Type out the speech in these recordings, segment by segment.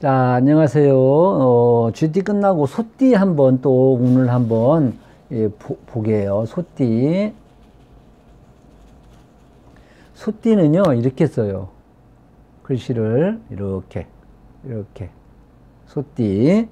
자, 안녕하세요. GT 끝나고 소띠 한번 또 오늘 한번 보게요. 소띠. 소띠는요, 이렇게 써요. 글씨를 이렇게. 소띠.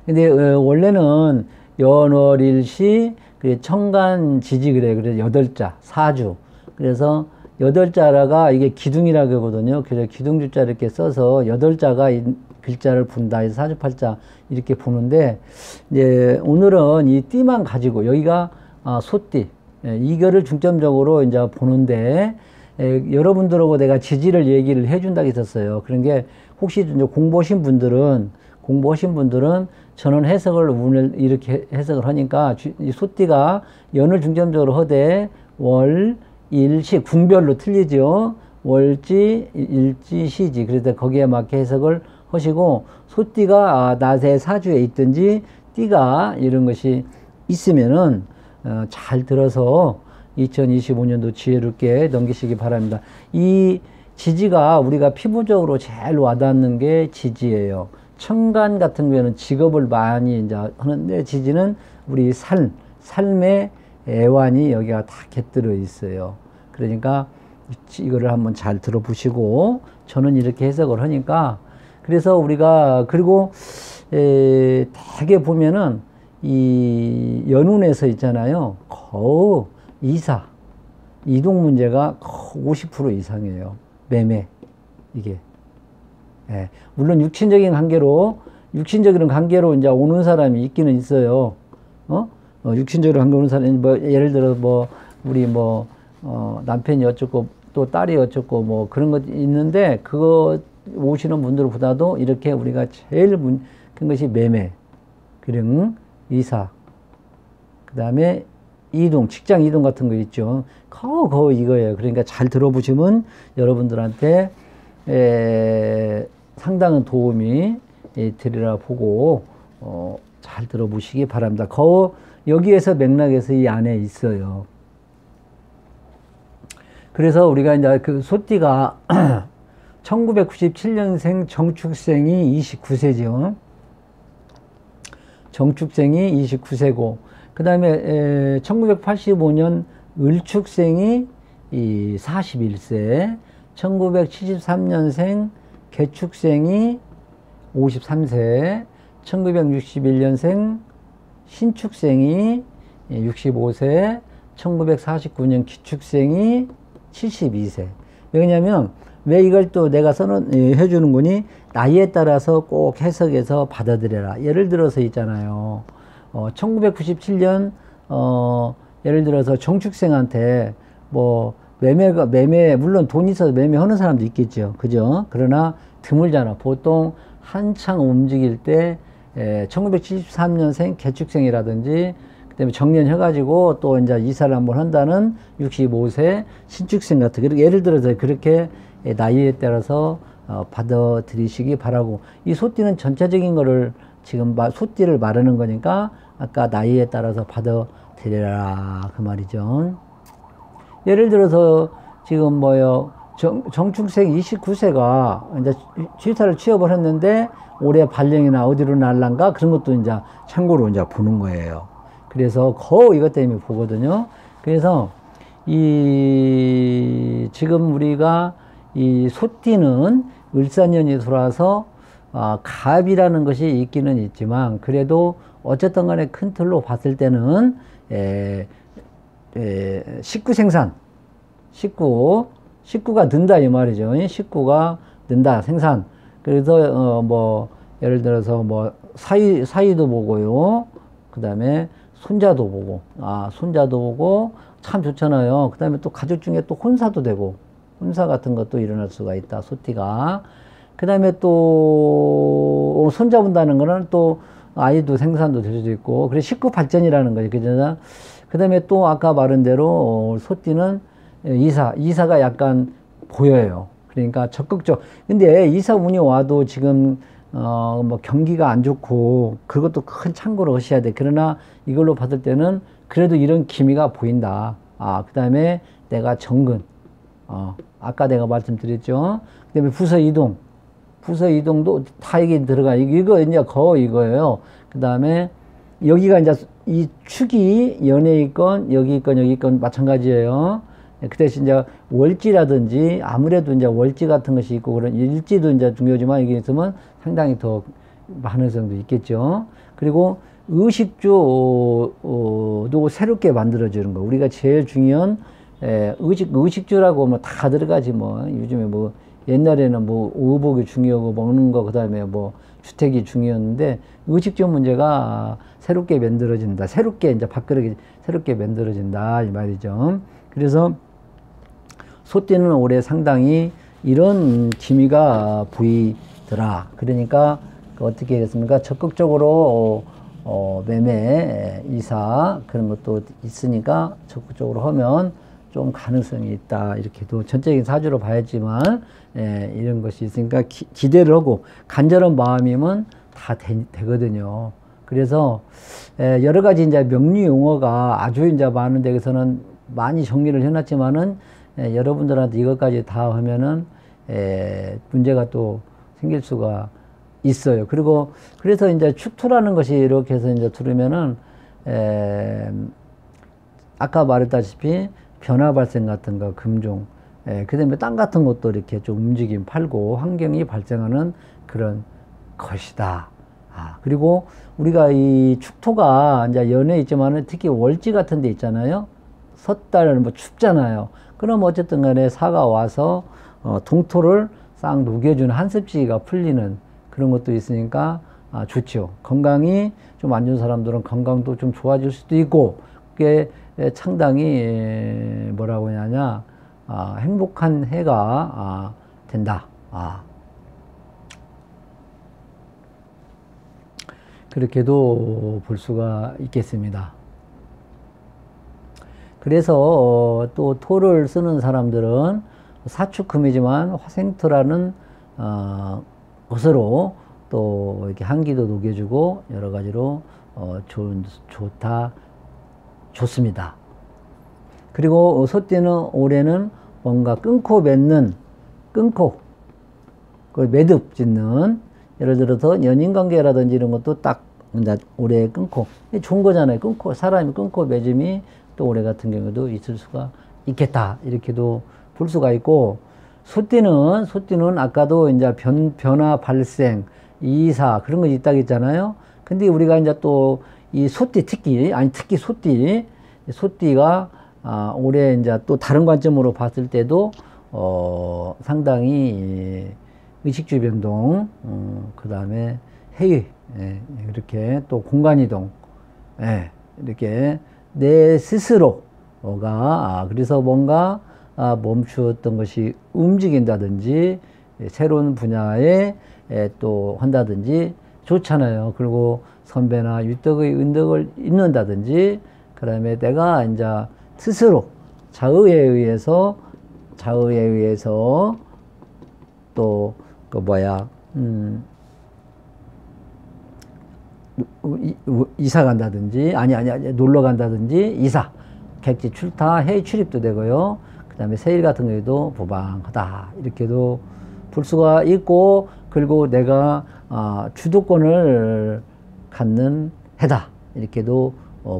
근데 원래는 연월일시 청간 지지 그래서 8자 사주. 그래서 8자라가 이게 기둥이라고 하거든요. 그래서 기둥주자 이렇게 써서 8자가 글자를 분다 해서 사주팔자 이렇게 보는데, 이제 오늘은 이 띠만 가지고 여기가 소띠, 이거를 중점적으로 이제 보는데, 여러분들하고 내가 지지를 얘기를 해준다고 했었어요. 그런 게 혹시 이제 공부하신 분들은 저는 해석을 운을 이렇게 해석을 하니까 이 소띠가 연을 중점적으로 하되 월, 일시 궁별로 틀리죠. 월지, 일지, 시지. 그래서 거기에 맞게 해석을 하시고, 소띠가 낮에 사주에 있든지 띠가 이런 것이 있으면은 잘 들어서 2025년도 지혜롭게 넘기시기 바랍니다. 이 지지가 우리가 피부적으로 제일 와닿는 게 지지예요. 천간 같은 경우에는 직업을 많이 이제 하는데, 지지는 우리 삶의 애환이 여기가 다 곁들여 있어요. 그러니까 이거를 한번 잘 들어보시고, 저는 이렇게 해석을 하니까, 그래서 우리가 그리고 되게 보면은 이 연운에서 있잖아요. 거의 이동 문제가 거의 50% 이상이에요. 매매 이게. 물론 육신적인 관계로 이제 오는 사람이 있기는 있어요. 육신적으로 관계 오는 사람이 예를 들어 우리 남편이 어쩌고 또 딸이 어쩌고 그런 것 있는데, 그거 오시는 분들보다도 이렇게 우리가 제일 큰 것이 매매, 그리고 이사, 그 다음에 이동, 직장 이동 같은 거 있죠. 거의 이거예요. 그러니까 잘 들어보시면 여러분들한테 상당한 도움이 되리라 보고 잘 들어보시기 바랍니다. 여기에서 맥락에서 이 안에 있어요. 그래서 우리가 이제 그 소띠가 1997년생 정축생이 29세죠. 정축생이 29세고, 그 다음에 1985년 을축생이 41세, 1973년생 개축생이 53세, 1961년생 신축생이 65세, 1949년 기축생이 72세. 왜냐면 왜 이걸 또 내가 해주는 거니? 나이에 따라서 꼭 해석해서 받아들여라. 예를 들어서 있잖아요. 1997년 예를 들어서 정축생한테 매매, 물론 돈 있어서 매매하는 사람도 있겠죠. 그죠? 그러나 드물잖아. 보통 한창 움직일 때 1973년생 개축생이라든지, 그다음에 정년해가지고 또 이제 이사를 한번 한다는 65세 신축생 같은, 그리고 예를 들어서 그렇게 나이에 따라서 받아들이시기 바라고, 이 소띠는 전체적인 거를 지금 소띠를 말하는 거니까 아까 나이에 따라서 받아들여라 그 말이죠. 예를 들어서 지금 정축생 29세가 이제 취사를 취업을 했는데 올해 발령이나 어디로 날란가 그런 것도 이제 참고로 이제 보는 거예요. 그래서 거의 이것 때문에 보거든요. 그래서 지금 우리가 이 소띠는 을사년이 돌아서 갑이라는 것이 있기는 있지만, 그래도 어쨌든 간에 큰 틀로 봤을 때는 식구 생산, 식구가 는다 이 말이죠. 식구가 는다, 생산. 그래서 예를 들어서 사위도 보고요. 그 다음에 손자도 보고 참 좋잖아요. 그 다음에 또 가족 중에 또 혼사도 되고, 혼사 같은 것도 일어날 수가 있다, 소띠가. 그 다음에 또 손자 본다는 거는 또 아이도 생산도 될 수도 있고, 그래 식구 발전이라는 거죠. 그잖아. 그 다음에 또 아까 말한 대로 소띠는 이사가 약간 보여요. 그러니까 적극적. 근데 이사 운이 와도 지금 경기가 안 좋고, 그것도 큰 참고로 하셔야 돼. 그러나 이걸로 봤을 때는 그래도 이런 기미가 보인다. 그 다음에 내가 정근, 아까 내가 말씀드렸죠. 그 다음에 부서 이동. 부서 이동도 다 이게 들어가. 이거 이제 이거예요. 그 다음에 여기가 이제 이 축이 연에 있건 여기 있건 여기 있건 마찬가지예요. 그 대신 이제 월지라든지 아무래도 이제 월지 같은 것이 있고 그런 일지도 이제 중요하지만 이게 있으면 상당히 더 가능성도 있겠죠. 그리고 의식주도 새롭게 만들어지는 거. 우리가 제일 중요한 의식주라고 하면 다 들어가지 뭐. 요즘에 뭐 옛날에는 뭐 의복이 중요하고 먹는 거 그다음에 뭐 주택이 중요했는데 의식주 문제가 새롭게 만들어진다. 새롭게 이제 밥그릇이 새롭게 만들어진다 이 말이죠. 그래서 소띠는 올해 상당히 이런 기미가 보이더라. 그러니까 어떻게 했습니까? 적극적으로 매매, 이사 그런 것도 있으니까 적극적으로 하면 좀 가능성이 있다. 이렇게도 전적인 사주로 봐야지만 이런 것이 있으니까 기대를 하고 간절한 마음이면 다 되거든요. 그래서 여러 가지 이제 명리 용어가 아주 이제 많은 데에서는 많이 정리를 해놨지만은 여러분들한테 이것까지 다 하면은 문제가 또 생길 수가 있어요. 그리고 그래서 이제 축토라는 것이 이렇게 해서 이제 들으면은 아까 말했다시피 변화 발생 같은 거 금종, 그 다음에 땅 같은 것도 이렇게 좀 움직임 팔고 환경이 발생하는 그런 것이다. 그리고 우리가 이 축토가 이제 연에 있지만은 특히 월지 같은 데 있잖아요. 섣달은 뭐 춥잖아요. 그럼 어쨌든 간에 사가 와서 동토를 싹 녹여주는 한습지가 풀리는 그런 것도 있으니까 좋죠. 건강이 좀 안 좋은 사람들은 건강도 좀 좋아질 수도 있고 그게 상당히 뭐라고 하냐 행복한 해가 된다. 그렇게도 볼 수가 있겠습니다. 그래서 또 토를 쓰는 사람들은 사축금이지만 화생토라는 것으로 또 이렇게 한기도 녹여주고 여러 가지로 좋습니다. 그리고 소띠는 올해는 뭔가 끊고 맺는, 그걸 매듭 짓는, 예를 들어서 연인관계라든지 이런 것도 딱 올해 끊고, 좋은 거잖아요. 끊고, 사람이 끊고 맺음이 또 올해 같은 경우도 있을 수가 있겠다. 이렇게도 볼 수가 있고, 소띠는 아까도 이제 변화 발생, 이사, 그런 거 있다고 했잖아요. 근데 우리가 이제 또 이 소띠 특히 소띠가 올해 이제 또 다른 관점으로 봤을 때도 상당히 의식주 변동, 그 다음에 해외, 이렇게 또 공간이동, 이렇게 내 스스로가 그래서 뭔가 멈추었던 것이 움직인다든지 새로운 분야에 또 한다든지 좋잖아요. 그리고 선배나 유덕의 은덕을 입는다든지 그 다음에 내가 이제 스스로 자의에 의해서 또 이사 간다든지 아니 놀러 간다든지 객지 출타 해외 출입도 되고요. 그 다음에 세일 같은 경우에도 보방하다 이렇게도 볼 수가 있고 그리고 내가 주도권을 갖는 해다 이렇게도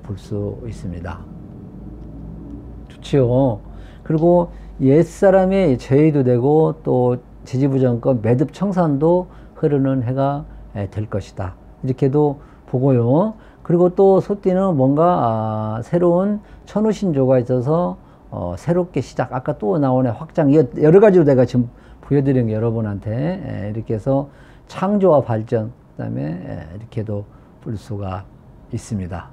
볼 수 있습니다. 좋지요. 그리고 옛사람의 재해도 되고 또 지지부정권 매듭 청산도 흐르는 해가 될 것이다. 이렇게도 보고요. 그리고 또 소띠는 뭔가 새로운 천우신조가 있어서 새롭게 시작. 아까 또 나오네 확장. 여러 가지로 내가 지금 보여드린 게 여러분한테 이렇게 해서 창조와 발전 그 다음에 이렇게도 볼 수가 있습니다.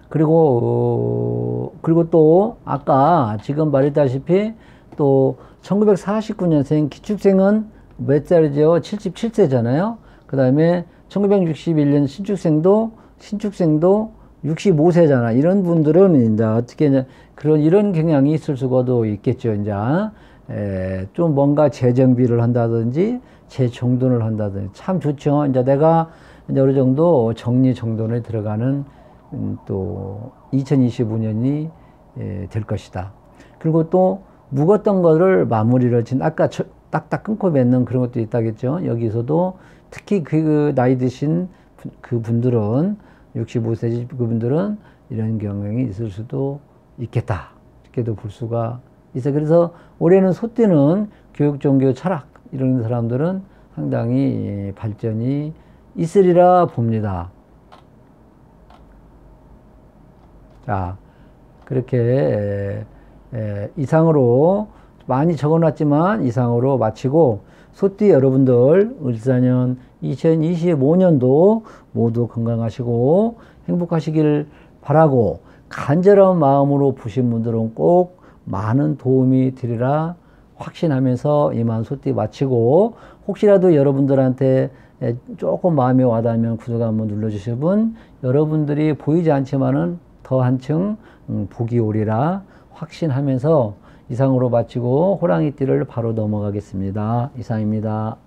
그리고 또 아까 지금 말했다시피 또 1949년생 기축생은 몇 살이죠? 77세잖아요. 그 다음에 1961년 신축생도 65세잖아. 이런 분들은 이제 어떻게 이제 이런 경향이 있을 수가도 있겠죠. 이제 좀 뭔가 재정비를 한다든지 재정돈을 한다든지 참 좋죠. 이제 내가 이제 어느 정도 정리정돈에 들어가는 또 2025년이 될 것이다. 그 그리고 또 묵었던 거를 마무리를 아까 딱딱 끊고 맺는 그런 것도 있다겠죠. 여기서도 특히 그 나이 드신 그 분들은 65세 그분들은 이런 경향이 있을 수도 있겠다. 이렇게도 볼 수가 있어요. 그래서 올해는 소띠는 교육, 종교, 철학 이런 사람들은 상당히 발전이 있으리라 봅니다. 자, 그렇게 이상으로 많이 적어놨지만 이상으로 마치고 소띠 여러분들 을사년 2025년도 모두 건강하시고 행복하시길 바라고 간절한 마음으로 보신 분들은 꼭 많은 도움이 되리라 확신하면서 이만 소띠 마치고 혹시라도 여러분들한테 조금 마음에 와닿으면 구독 한번 눌러주실 분 여러분들이 보이지 않지만은 더 한층 복이 오리라 확신하면서 이상으로 마치고 호랑이띠를 바로 넘어가겠습니다. 이상입니다.